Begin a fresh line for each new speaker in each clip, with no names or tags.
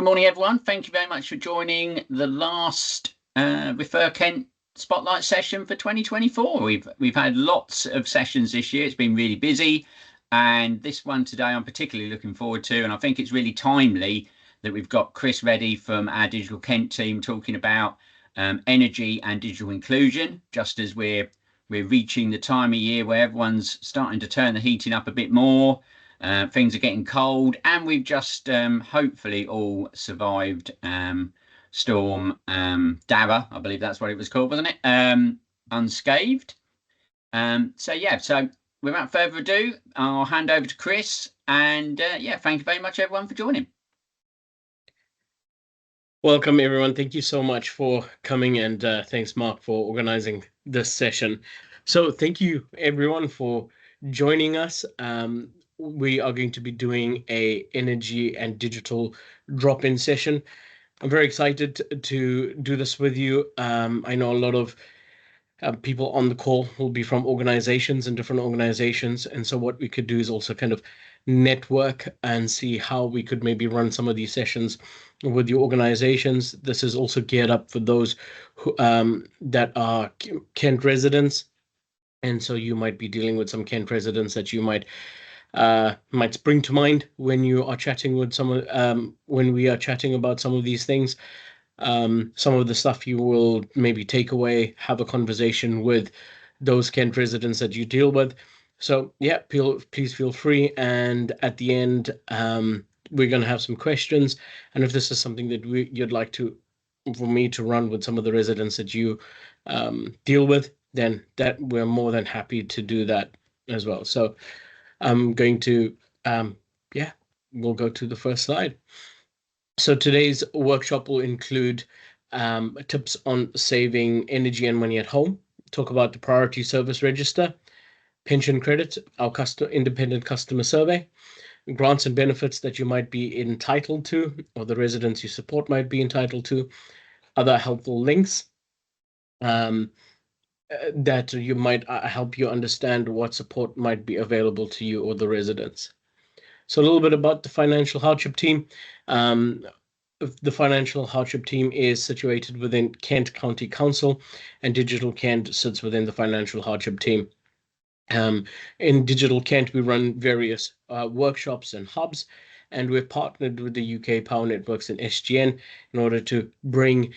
Good morning, everyone. Thank you very much for joining the last ReferKent Spotlight Session for 2024. We've had lots of sessions this year. It's been really busy, and this one today I'm particularly looking forward to, and I think it's really timely that we've got Chris Reddy from our Digital Kent team talking about energy and digital inclusion, just as we're reaching the time of year where everyone's starting to turn the heating up a bit more. Things are getting cold, and we've just hopefully all survived Storm Dara, I believe that's what it was called, wasn't it? Unscathed. So without further ado, I'll hand over to Chris, and thank you very much, everyone, for joining.
Welcome, everyone. Thank you so much for coming, and thanks, Mark, for organizing this session. So thank you, everyone, for joining us. We are going to be doing a energy and digital drop-in session. I'm very excited to do this with you. I know a lot of people on the call will be from organizations and different organizations. And so what we could do is also kind of network and see how we could maybe run some of these sessions with your organizations. This is also geared up for those who, that are Kent residents. And so you might be dealing with some Kent residents that you might spring to mind when you are chatting with when we are chatting about some of these things. Some of the stuff you will maybe take away, have a conversation with those Kent residents that you deal with. So yeah, please feel free. And at the end, we're going to have some questions. And if this is something that you'd like for me to run with some of the residents that you deal with, then that we're more than happy to do that as well. So I'm going to, we'll go to the first slide. So today's workshop will include tips on saving energy and money at home, talk about the priority service register, pension credit, our independent customer survey, grants and benefits that you might be entitled to, or the residents you support might be entitled to, other helpful links that you might help you understand what support might be available to you or the residents. So a little bit about the Financial Hardship Team. The Financial Hardship Team is situated within Kent County Council, and Digital Kent sits within the Financial Hardship Team. In Digital Kent, we run various workshops and hubs, and we've partnered with the UK Power Networks and SGN in order to bring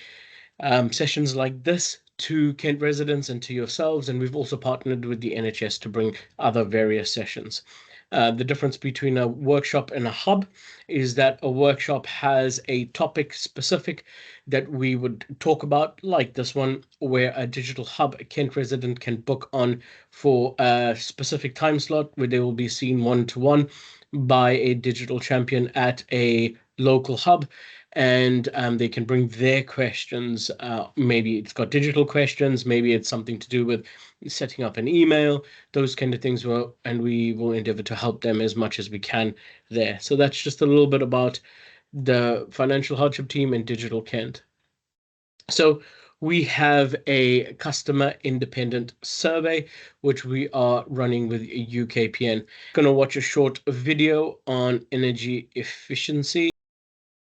sessions like this to Kent residents and to yourselves, and we've also partnered with the NHS to bring other various sessions. The difference between a workshop and a hub is that a workshop has a topic specific that we would talk about, like this one, where a digital hub, a Kent resident can book on for a specific time slot where they will be seen one-to-one by a digital champion at a local hub. And they can bring their questions. Maybe it's got digital questions, maybe it's something to do with setting up an email, those kind of things, and we will endeavor to help them as much as we can there. So that's just a little bit about the Financial Hardship Team and Digital Kent. So we have a customer independent survey, which we are running with UKPN. Going to watch a short video on energy efficiency.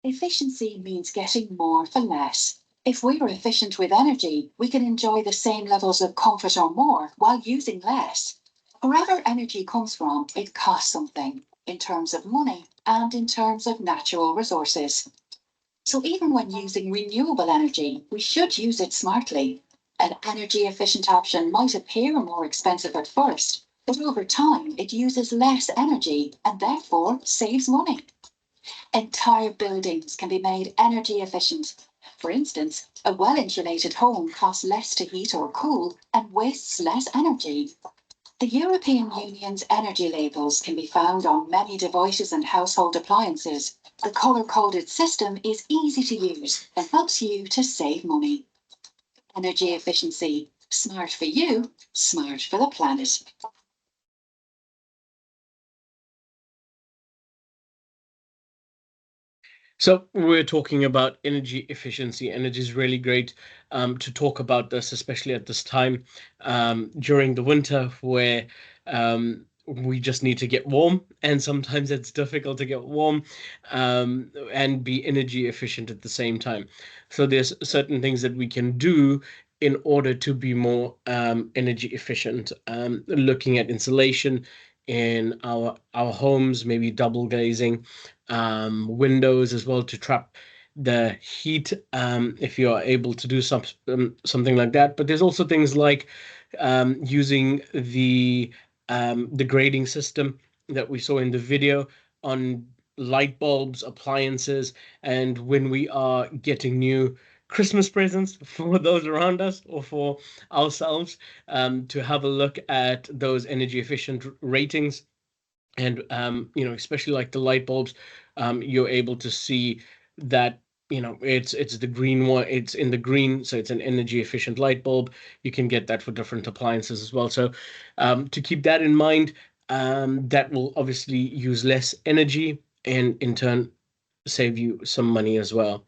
Efficiency means getting more for less. If we're efficient with energy, we can enjoy the same levels of comfort or more while using less. Wherever energy comes from, it costs something, in terms of money and in terms of natural resources. So even when using renewable energy, we should use it smartly. An energy efficient option might appear more expensive at first, but over time it uses less energy and therefore saves money. Entire buildings can be made energy efficient. For instance, a well-insulated home costs less to heat or cool and wastes less energy. The European Union's energy labels can be found on many devices and household appliances. The colour-coded system is easy to use and helps you to save money. Energy efficiency. Smart for you, smart for the planet.
So we're talking about energy efficiency, and it is really great to talk about this, especially at this time during the winter, where we just need to get warm, and sometimes it's difficult to get warm and be energy efficient at the same time. So there's certain things that we can do in order to be more energy efficient. Looking at insulation in our homes, maybe double glazing windows as well to trap the heat, if you are able to do something like that. But there's also things like using the grading system that we saw in the video on light bulbs, appliances, and when we are getting new Christmas presents for those around us or for ourselves, to have a look at those energy efficient ratings. And especially like the light bulbs, you're able to see that it's the green one, it's in the green, so it's an energy efficient light bulb. You can get that for different appliances as well. So to keep that in mind, that will obviously use less energy and in turn save you some money as well.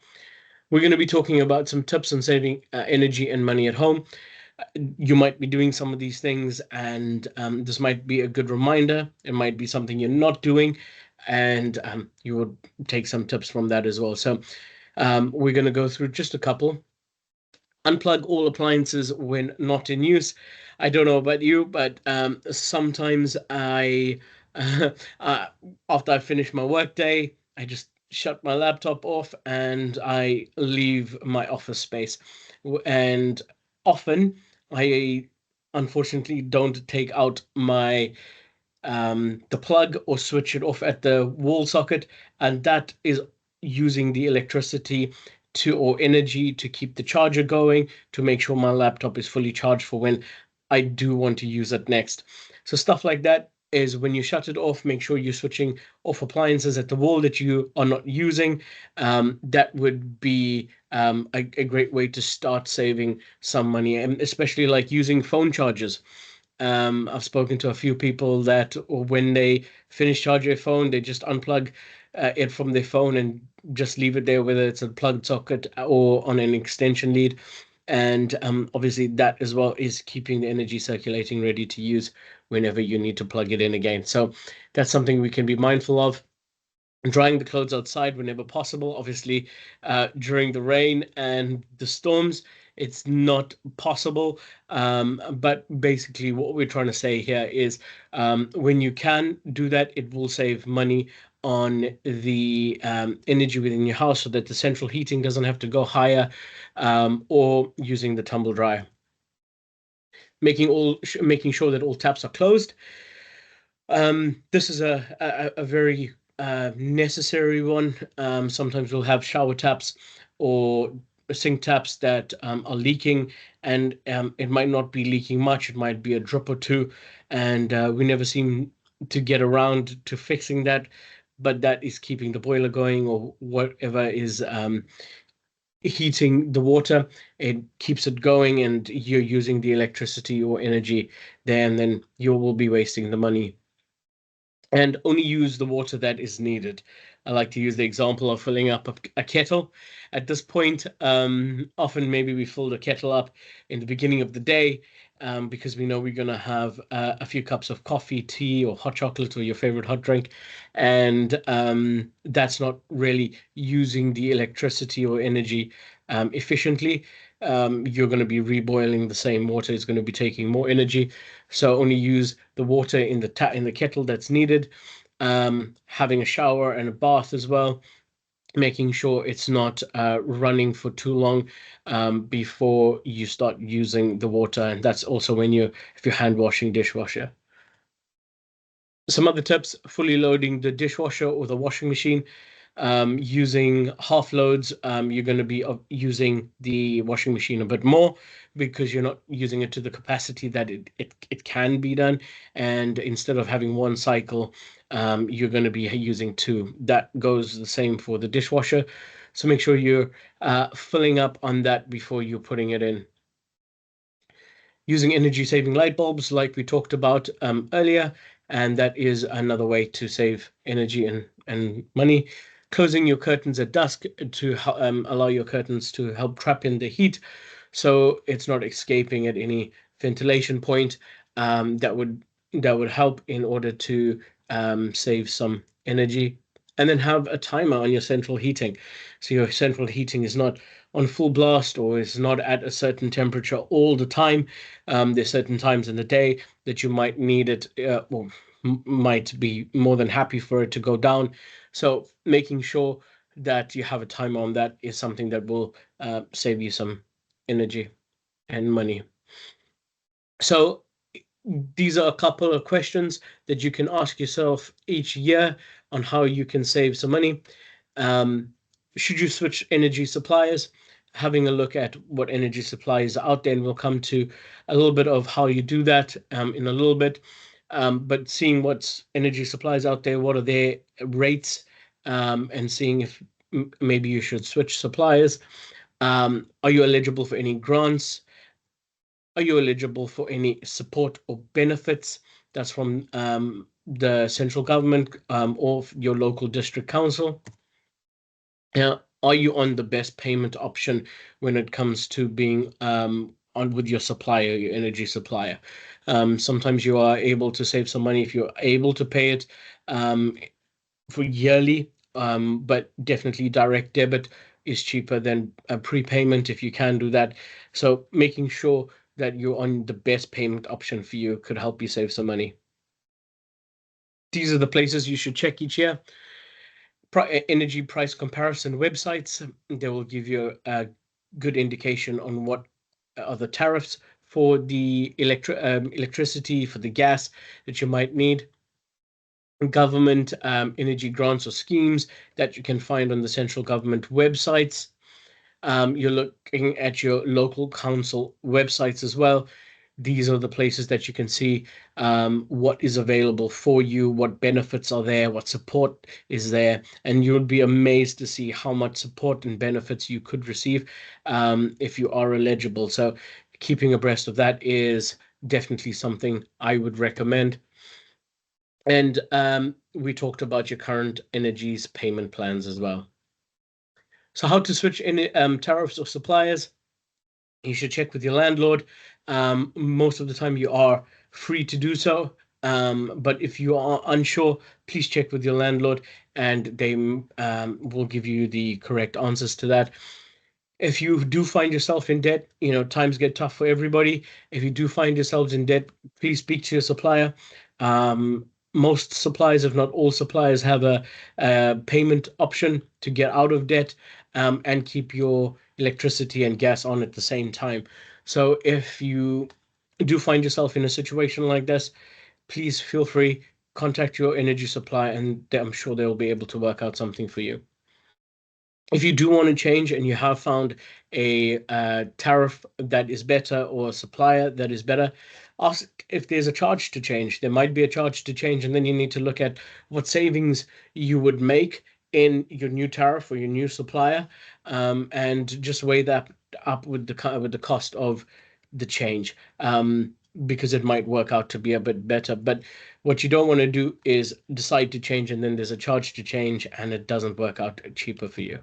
We're going to be talking about some tips on saving energy and money at home. You might be doing some of these things, and this might be a good reminder. It might be something you're not doing, and you will take some tips from that as well. So we're going to go through just a couple. Unplug all appliances when not in use. I don't know about you, but sometimes I, after I finish my workday, I just shut my laptop off and I leave my office space. And often I unfortunately don't take out my the plug or switch it off at the wall socket, and that is using the electricity or energy to keep the charger going to make sure my laptop is fully charged for when I do want to use it next. So stuff like that is when you shut it off, make sure you're switching off appliances at the wall that you are not using. That would be a great way to start saving some money, and especially like using phone chargers. I've spoken to a few people that when they finish charging their phone, they just unplug it from their phone and just leave it there, whether it's a plugged socket or on an extension lead. And obviously that as well is keeping the energy circulating, ready to use whenever you need to plug it in again. So that's something we can be mindful of. Drying the clothes outside whenever possible. Obviously, during the rain and the storms, it's not possible. But basically, what we're trying to say here is when you can do that, it will save money on the energy within your house so that the central heating doesn't have to go higher, or using the tumble dryer. Making sure that all taps are closed. This is a very necessary one. Sometimes we'll have shower taps or sink taps that are leaking, and it might not be leaking much. It might be a drip or two, and we never seem to get around to fixing that. But that is keeping the boiler going, or whatever is heating the water. It keeps it going, and you're using the electricity or energy there, and then you will be wasting the money. And only use the water that is needed. I like to use the example of filling up a kettle. At this point, often maybe we fill the kettle up in the beginning of the day because we know we're going to have a few cups of coffee, tea, or hot chocolate, or your favorite hot drink. And that's not really using the electricity or energy efficiently. You're going to be reboiling the same water. It's going to be taking more energy. So only use the water in the kettle that's needed. Having a shower and a bath as well, making sure it's not running for too long before you start using the water. And that's also if you're hand washing dishwasher. Some other tips: fully loading the dishwasher or the washing machine. Using half loads, you're going to be using the washing machine a bit more because you're not using it to the capacity that it can be done. And instead of having one cycle, you're going to be using two. That goes the same for the dishwasher. So make sure you're filling up on that before you're putting it in. Using energy saving light bulbs like we talked about earlier, and that is another way to save energy and money. Closing your curtains at dusk to allow your curtains to help trap in the heat so it's not escaping at any ventilation point. That would that would help in order to save some energy. And then have a timer on your central heating. So your central heating is not on full blast or is not at a certain temperature all the time. There's certain times in the day that you might need it, or might be more than happy for it to go down. So making sure that you have a timer on that is something that will save you some energy and money. So these are a couple of questions that you can ask yourself each year on how you can save some money. Should you switch energy suppliers? Having a look at what energy suppliers are out there, and we'll come to a little bit of how you do that in a little bit. But seeing what's energy suppliers out there, what are their rates, and seeing if maybe you should switch suppliers. Are you eligible for any grants? Are you eligible for any support or benefits? That's from the central government or your local district council. Now, are you on the best payment option when it comes to being on with your supplier, your energy supplier? Sometimes you are able to save some money if you're able to pay it for yearly, but definitely direct debit is cheaper than a prepayment if you can do that. So making sure that you're on the best payment option for you could help you save some money. These are the places you should check each year. Energy price comparison websites, they will give you a good indication on what are the tariffs for the electricity, for the gas that you might need. Government energy grants or schemes that you can find on the central government websites. You're looking at your local council websites as well. These are the places that you can see what is available for you, what benefits are there, what support is there, and you'll be amazed to see how much support and benefits you could receive if you are eligible. So keeping abreast of that is definitely something I would recommend. And we talked about your current energies payment plans as well. So how to switch any tariffs or suppliers? You should check with your landlord. Most of the time you are free to do so. But if you are unsure, please check with your landlord and they will give you the correct answers to that. If you do find yourself in debt, times get tough for everybody. If you do find yourselves in debt, please speak to your supplier. Most suppliers, if not all suppliers, have a payment option to get out of debt and keep your electricity and gas on at the same time. So if you do find yourself in a situation like this, please feel free, contact your energy supplier, and I'm sure they'll be able to work out something for you. If you do want to change and you have found a tariff that is better or a supplier that is better, ask if there's a charge to change. There might be a charge to change, and then you need to look at what savings you would make in your new tariff or your new supplier, and just weigh that up with the cost of the change, because it might work out to be a bit better. But what you don't want to do is decide to change and then there's a charge to change and it doesn't work out cheaper for you.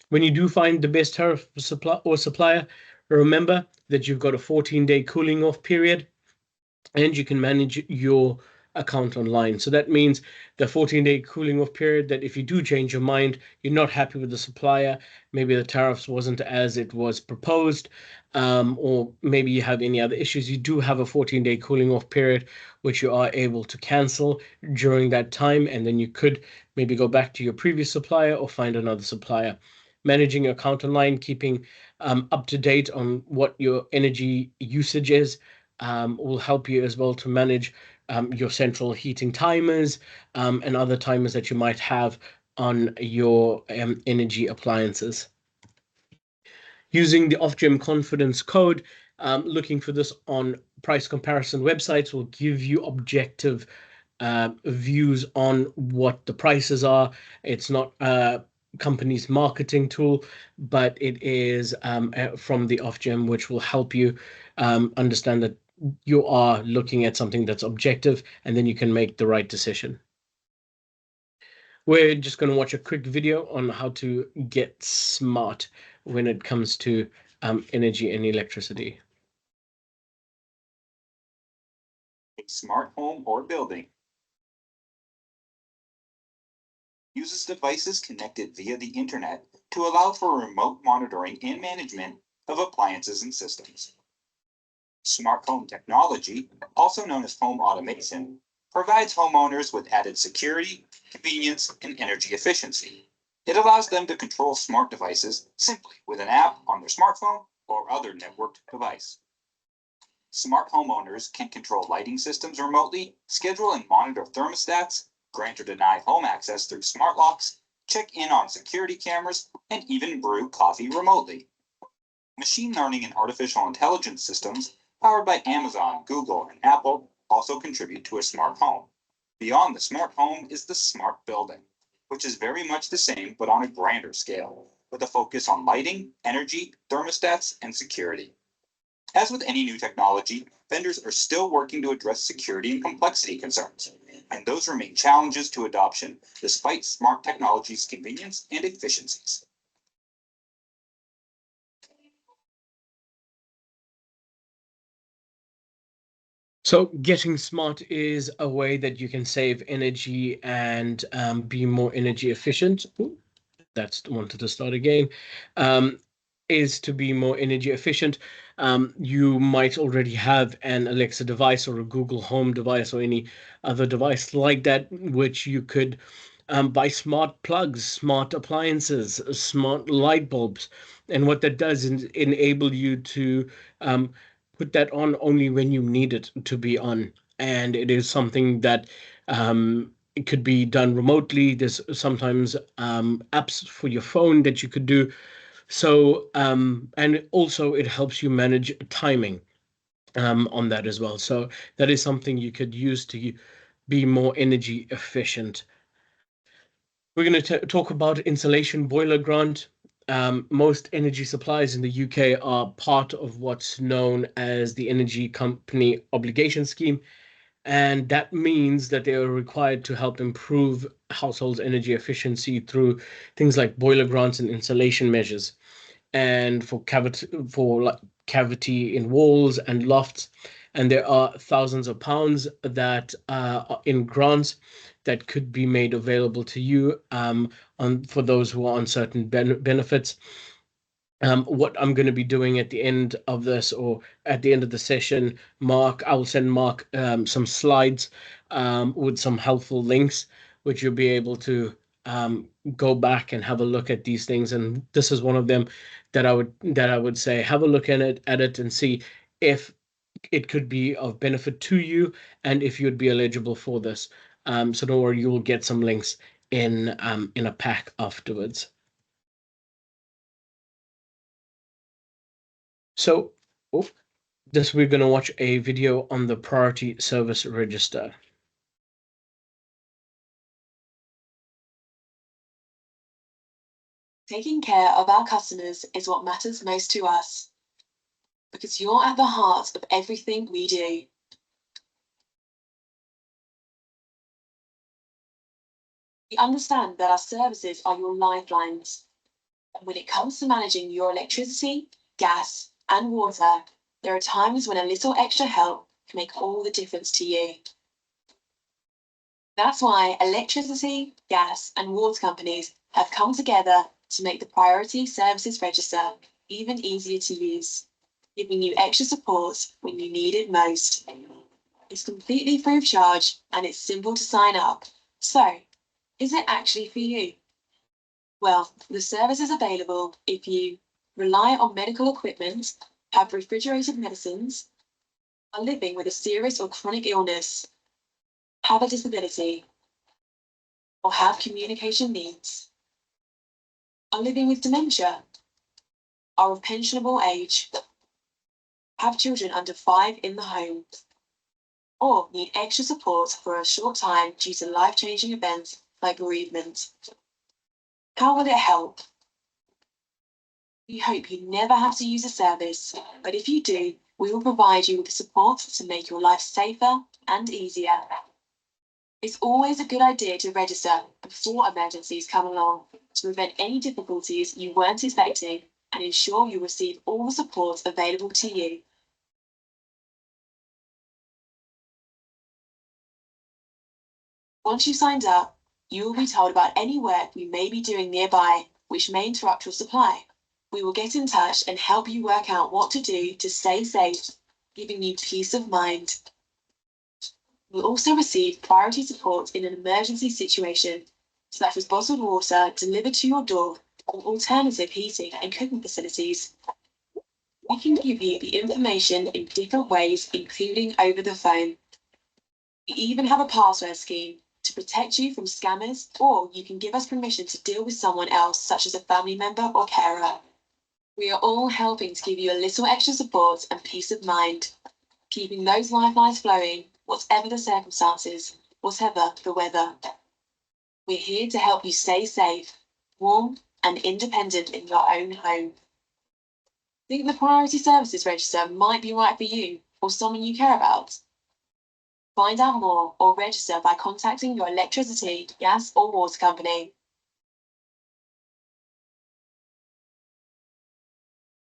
When you do find the best tariff supplier, remember that you've got a 14-day cooling off period and you can manage your account online. So that means the 14-day cooling off period, that if you do change your mind, you're not happy with the supplier, maybe the tariffs wasn't as it was proposed, or maybe you have any other issues, you do have a 14-day cooling off period, which you are able to cancel during that time. And then you could maybe go back to your previous supplier or find another supplier. Managing your account online, keeping up to date on what your energy usage is, will help you as well to manage your central heating timers and other timers that you might have on your energy appliances. Using the Ofgem confidence code, looking for this on price comparison websites will give you objective views on what the prices are. It's not a company's marketing tool, but it is from the Ofgem, which will help you understand that you are looking at something that's objective, and then you can make the right decision. We're just going to watch a quick video on how to get smart when it comes to energy and electricity.
smart home or building uses devices connected via the internet to allow for remote monitoring and management of appliances and systems. Smart home technology, also known as home automation, provides homeowners with added security, convenience, and energy efficiency. It allows them to control smart devices simply with an app on their smartphone or other networked device. Smart homeowners can control lighting systems remotely, schedule and monitor thermostats, grant or deny home access through smart locks, check in on security cameras, and even brew coffee remotely. Machine learning and artificial intelligence systems powered by Amazon, Google, and Apple also contribute to a smart home. Beyond the smart home is the smart building, which is very much the same but on a grander scale, with a focus on lighting, energy, thermostats, and security. As with any new technology, vendors are still working to address security and complexity concerns, and those remain challenges to adoption despite smart technology's convenience and efficiencies.
So getting smart is a way that you can save energy and be more energy efficient. Ooh, that's wanted to start again. Is to be more energy efficient. You might already have an Alexa device or a Google Home device or any other device like that, which you could buy smart plugs, smart appliances, smart light bulbs. And what that does is enable you to put that on only when you need it to be on. And it is something that it could be done remotely. There's sometimes apps for your phone that you could do. So, and also it helps you manage timing on that as well. So that is something you could use to be more energy efficient. We're going to talk about insulation boiler grant. Most energy suppliers in the UK are part of what's known as the Energy Company Obligation Scheme. And that means that they are required to help improve households' energy efficiency through things like boiler grants and insulation measures. And for cavity in walls and lofts. And there are thousands of pounds that are in grants that could be made available to you for those who are on certain benefits. What I'm going to be doing at the end of this or at the end of the session, I will send Mark some slides with some helpful links, which you'll be able to go back and have a look at these things. And this is one of them that I would say have a look at it and see if it could be of benefit to you and if you'd be eligible for this. So don't worry, you will get some links in a pack afterwards. So, we're going to watch a video on the Priority Service Register.
Taking care of our customers is what matters most to us, because you're at the heart of everything we do. We understand that our services are your lifelines. And when it comes to managing your electricity, gas, and water, there are times when a little extra help can make all the difference to you. That's why electricity, gas, and water companies have come together to make the Priority Services Register even easier to use, giving you extra support when you need it most. It's completely free of charge and it's simple to sign up. So, is it actually for you? Well, the service is available if you rely on medical equipment, have refrigerated medicines, are living with a serious or chronic illness, have a disability, or have communication needs, are living with dementia, are of pensionable age, have children under 5 in the home, or need extra support for a short time due to life-changing events like bereavement. How will it help? We hope you never have to use a service, but if you do, we will provide you with the support to make your life safer and easier. It's always a good idea to register before emergencies come along to prevent any difficulties you weren't expecting and ensure you receive all the support available to you. Once you've signed up, you will be told about any work we may be doing nearby, which may interrupt your supply. We will get in touch and help you work out what to do to stay safe, giving you peace of mind. You'll also receive priority support in an emergency situation, such as bottled water delivered to your door or alternative heating and cooking facilities. We can give you the information in different ways, including over the phone. We even have a password scheme to protect you from scammers, or you can give us permission to deal with someone else, such as a family member or carer. We are all helping to give you a little extra support and peace of mind, keeping those lifelines flowing, whatever the circumstances, whatever the weather. We're here to help you stay safe, warm, and independent in your own home. Think the Priority Services Register might be right for you or someone you care about? Find out more or register by contacting your electricity, gas, or water company.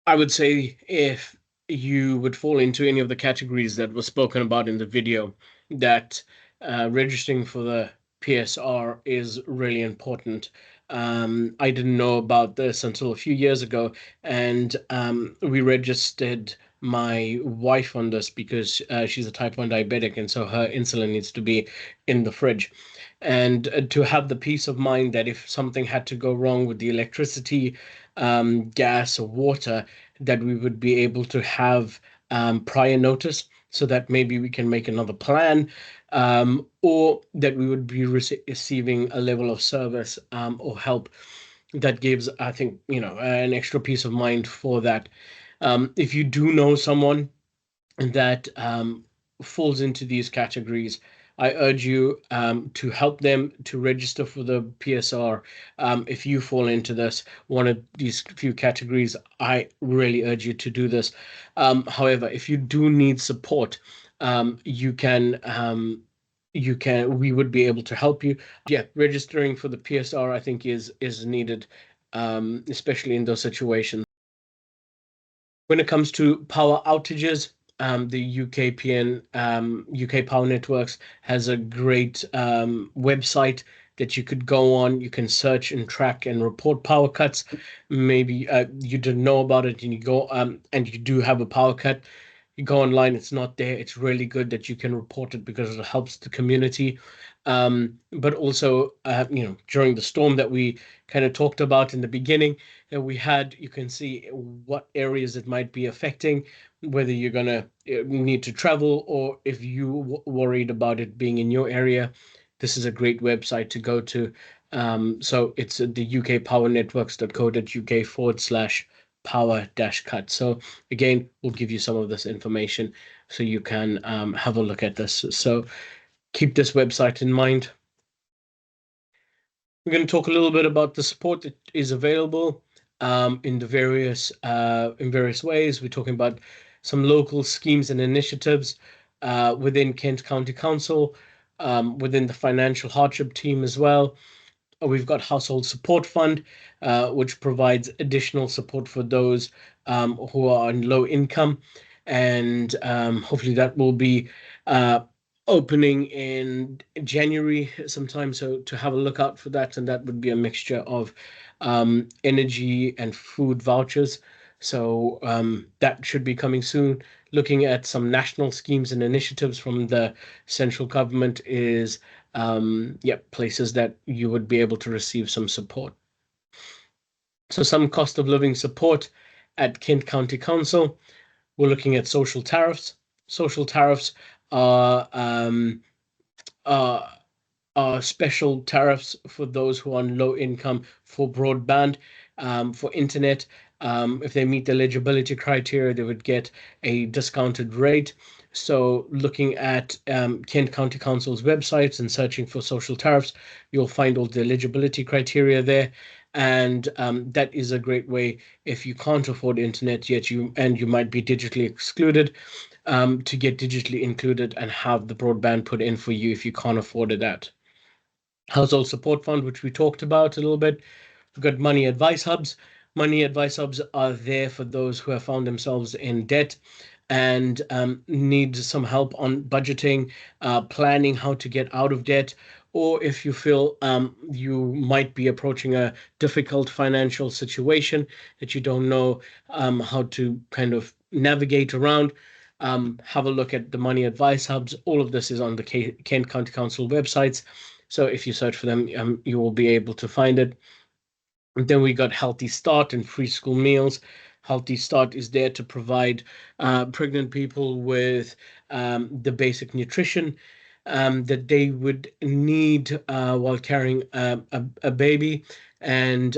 I would say if you would fall into any of the categories that were spoken about in the video, that registering for the PSR is really important. I didn't know about this until a few years ago, and we registered my wife on this because she's a type 1 diabetic, and so her insulin needs to be in the fridge. And to have the peace of mind that if something had to go wrong with the electricity, gas, or water, that we would be able to have prior notice so that maybe we can make another plan, or that we would be receiving a level of service or help that gives, I think, an extra peace of mind for that. If you do know someone that falls into these categories, I urge you to help them to register for the PSR. If you fall into one of these few categories, I really urge you to do this. However, if you do need support, we would be able to help you. Yeah, registering for the PSR, I think, is needed, especially in those situations. When it comes to power outages, the UKPN, UK Power Networks, has a great website that you could go on. You can search and track and report power cuts. Maybe you didn't know about it and you go and you do have a power cut. You go online, it's not there. It's really good that you can report it because it helps the community. But also, during the storm that we kind of talked about in the beginning, you can see what areas it might be affecting, whether you're going to need to travel or if you worried about it being in your area. This is a great website to go to. So it's the ukpowernetworks.co.uk/power-cut. So again, we'll give you some of this information so you can have a look at this. So keep this website in mind. We're going to talk a little bit about the support that is available in various ways. We're talking about some local schemes and initiatives within Kent County Council, within the financial hardship team as well. We've got Household Support Fund, which provides additional support for those who are on low income. And hopefully that will be opening in January sometime. So to have a look out for that. And that would be a mixture of energy and food vouchers. So that should be coming soon. Looking at some national schemes and initiatives from the central government is places that you would be able to receive some support. So some cost of living support at Kent County Council. We're looking at social tariffs. Social tariffs are special tariffs for those who are on low income for broadband, for internet. If they meet the eligibility criteria, they would get a discounted rate. So looking at Kent County Council's websites and searching for social tariffs, you'll find all the eligibility criteria there. And that is a great way, if you can't afford internet yet, you might be digitally excluded, to get digitally included and have the broadband put in for you if you can't afford that. Household Support Fund, which we talked about a little bit. We've got Money Advice Hubs. Money Advice Hubs are there for those who have found themselves in debt and need some help on budgeting, planning how to get out of debt, or if you feel you might be approaching a difficult financial situation that you don't know how to kind of navigate around, have a look at the money advice hubs. All of this is on the Kent County Council websites. So if you search for them, you will be able to find it. And then we got Healthy Start and free school meals. Healthy Start is there to provide pregnant people with the basic nutrition that they would need while carrying a baby. And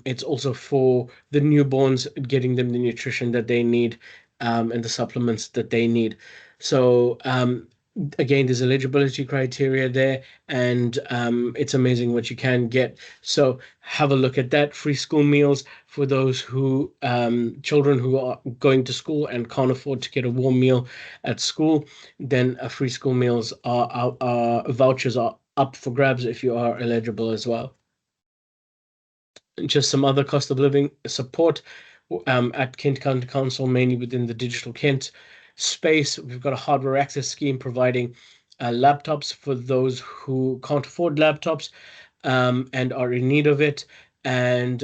it's also for the newborns, getting them the nutrition that they need and the supplements that they need. So again, there's eligibility criteria there, and it's amazing what you can get. So have a look at that. Free school meals for those who children who are going to school and can't afford to get a warm meal at school, then free school meals are vouchers are up for grabs if you are eligible as well. Just some other cost of living support at Kent County Council, mainly within the Digital Kent space. We've got a hardware access scheme providing laptops for those who can't afford laptops and are in need of it. And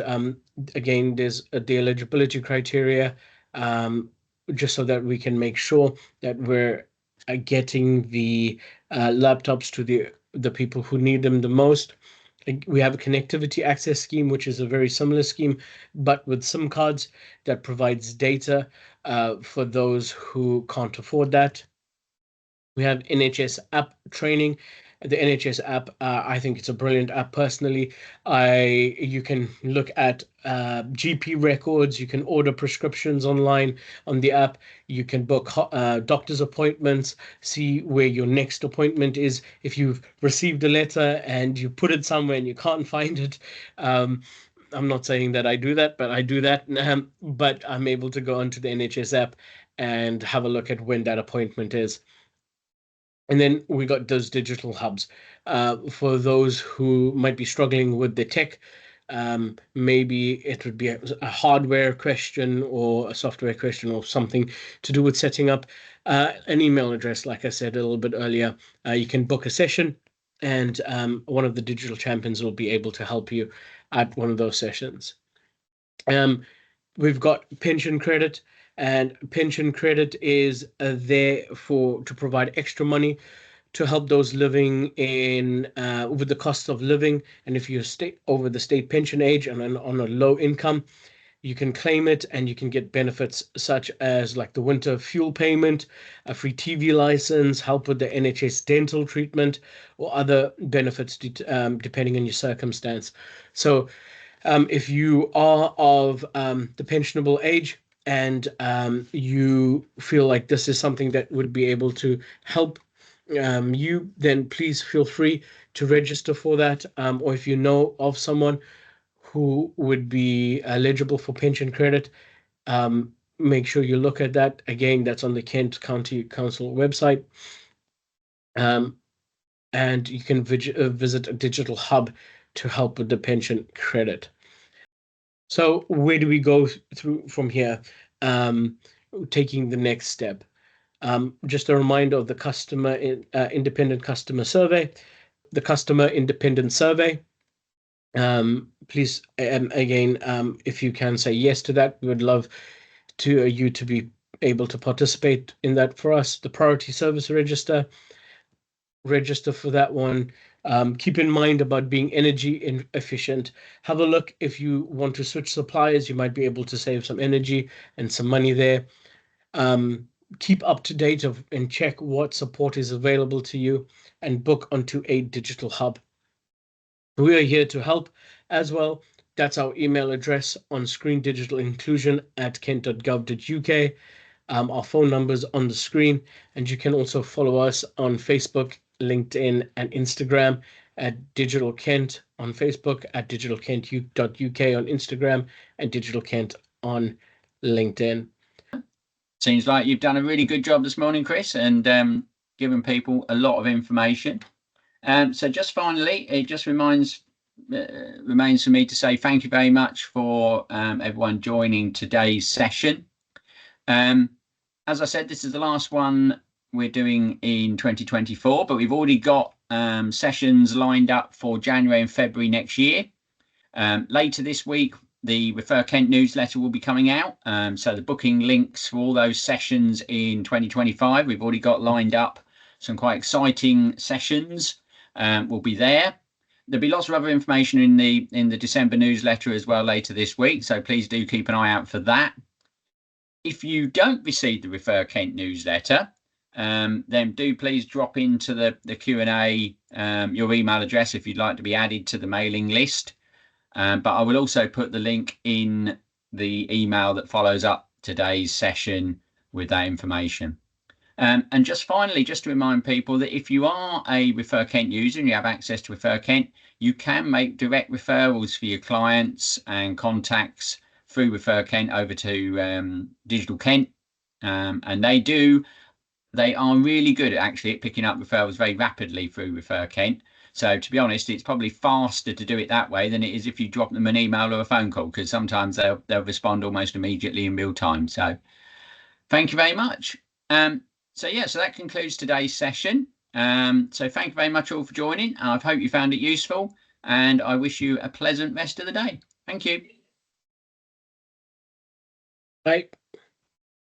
again, there's the eligibility criteria, just so that we can make sure that we're getting the laptops to the people who need them the most. We have a connectivity access scheme, which is a very similar scheme, but with SIM cards that provides data for those who can't afford that. We have NHS app training. The NHS app, I think it's a brilliant app personally. You can look at GP records, you can order prescriptions online on the app, you can book doctor's appointments, see where your next appointment is. If you've received a letter and you put it somewhere and you can't find it, I'm not saying that I do that, but I do that. But I'm able to go onto the NHS app and have a look at when that appointment is. And then we got those digital hubs for those who might be struggling with the tech. Maybe it would be a hardware question or a software question or something to do with setting up an email address. Like I said a little bit earlier, you can book a session and one of the digital champions will be able to help you at one of those sessions. We've got pension credit. And pension credit is there to provide extra money to help those living in with the cost of living. And if you're over the state pension age and on a low income, you can claim it and you can get benefits such as like the winter fuel payment, a free TV license, help with the NHS dental treatment, or other benefits depending on your circumstance. So if you are of the pensionable age, and you feel like this is something that would be able to help you, then please feel free to register for that. Or if you know of someone who would be eligible for pension credit, make sure you look at that. Again, that's on the Kent County Council website. And you can visit a digital hub to help with the pension credit. So where do we go through from here, taking the next step? Just a reminder of the customer independent customer survey, the customer independent survey. Please, again, if you can say yes to that, we would love you to be able to participate in that for us. The priority service register for that one. Keep in mind about being energy efficient. Have a look if you want to switch suppliers, you might be able to save some energy and some money there. Keep up to date and check what support is available to you and book onto a digital hub. We are here to help as well. That's our email address on screen, digitalinclusion@kent.gov.uk. Our phone numbers on the screen, and you can also follow us on Facebook, LinkedIn, and Instagram at Digital Kent on Facebook, at digitalkent.uk on Instagram, and Digital Kent on LinkedIn.
Seems like you've done a really good job this morning, Chris, and given people a lot of information. So just finally, it just remains for me to say thank you very much for everyone joining today's session. As I said, this is the last one we're doing in 2024, but we've already got sessions lined up for January and February next year. Later this week, the ReferKent newsletter will be coming out. So the booking links for all those sessions in 2025, we've already got lined up. Some quite exciting sessions will be there. There'll be lots of other information in the December newsletter as well later this week. So please do keep an eye out for that. If you don't receive the ReferKent newsletter, then do please drop into the Q&A your email address if you'd like to be added to the mailing list. But I will also put the link in the email that follows up today's session with that information. And just finally, just to remind people that if you are a ReferKent user and you have access to ReferKent, you can make direct referrals for your clients and contacts through ReferKent over to Digital Kent. And they are really good actually at picking up referrals very rapidly through ReferKent. So to be honest, it's probably faster to do it that way than it is if you drop them an email or a phone call, because sometimes they'll respond almost immediately in real time. So thank you very much. So that concludes today's session. So thank you very much all for joining. I hope you found it useful, and I wish you a pleasant rest of the day. Thank you.
Bye.